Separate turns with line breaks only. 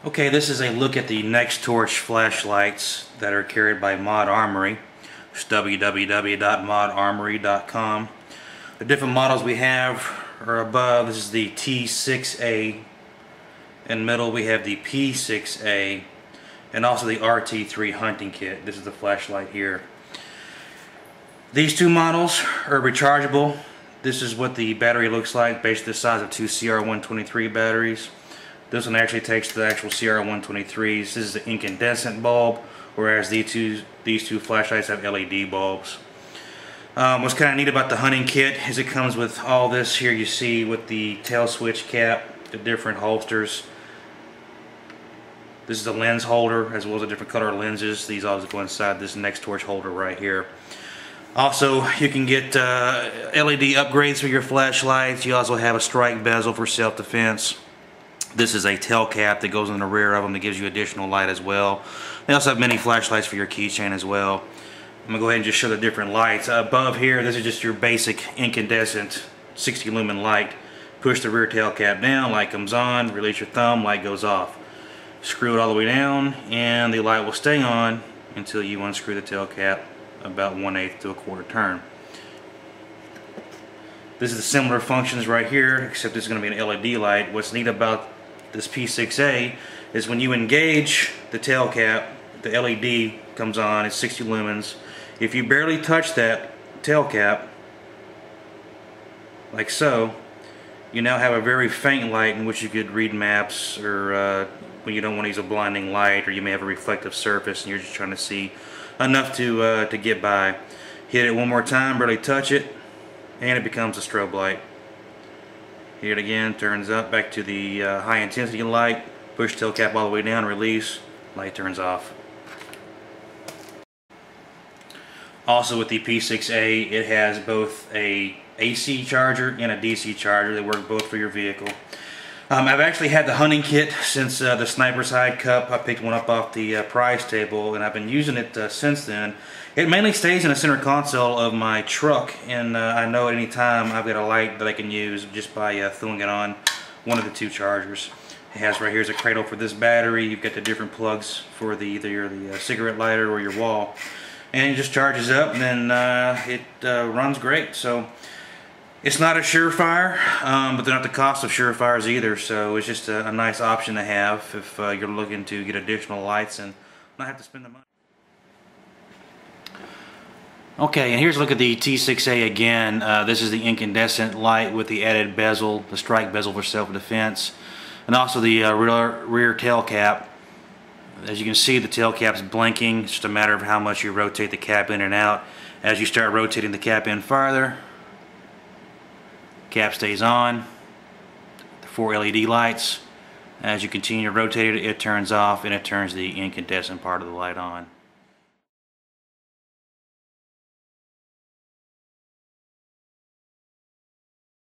Okay, this is a look at the NexTorch flashlights that are carried by Mod Armory. It's www.modarmory.com. The different models we have are above. This is the T6A. In the middle we have the P6A and also the RT3 hunting kit. This is the flashlight here. These two models are rechargeable. This is what the battery looks like, basically the size of two CR123 batteries. This one actually takes the actual CR123s. This is the incandescent bulb, whereas these two flashlights have LED bulbs. What's kind of neat about the hunting kit is it comes with all this here you see with the tail switch cap, the different holsters. This is the lens holder as well as the different color lenses. These all go inside this NexTorch holder right here. Also, you can get LED upgrades for your flashlights. You also have a strike bezel for self-defense. This is a tail cap that goes in the rear of them that gives you additional light as well. They also have mini flashlights for your keychain as well. I'm going to go ahead and just show the different lights. Above here, this is just your basic incandescent 60 lumen light. Push the rear tail cap down, light comes on, release your thumb, light goes off. Screw it all the way down and the light will stay on until you unscrew the tail cap about 1/8 to a quarter turn. This is the similar functions right here, except it's going to be an LED light. What's neat about this P6A is when you engage the tail cap, the LED comes on, it's 60 lumens. If you barely touch that tail cap, like so, you now have a very faint light in which you could read maps, or when you don't want to use a blinding light, or you may have a reflective surface and you're just trying to see enough to get by. Hit it one more time, barely touch it, and it becomes a strobe light. Hit it again, turns up, back to the high intensity light, push tail cap all the way down, release, light turns off. Also with the P6A, it has both a AC charger and a DC charger. They work both for your vehicle. I've actually had the hunting kit since the Sniper's Hide Cup. I picked one up off the prize table and I've been using it since then. It mainly stays in the center console of my truck, and I know at any time I've got a light that I can use just by throwing it on one of the two chargers. It has right here is a cradle for this battery. You've got the different plugs for either the cigarette lighter or your wall. And it just charges up and then it runs great. So it's not a surefire, but they're not the cost of surefires either, so it's just a nice option to have if you're looking to get additional lights and not have to spend the money. Okay, and here's a look at the T6A again. This is the incandescent light with the added bezel, the strike bezel for self-defense, and also the rear tail cap. As you can see, the tail cap's blinking. It's just a matter of how much you rotate the cap in and out. As you start rotating the cap in farther, cap stays on. The 4 LED lights. As you continue to rotate it, it turns off and it turns the incandescent part of the light on.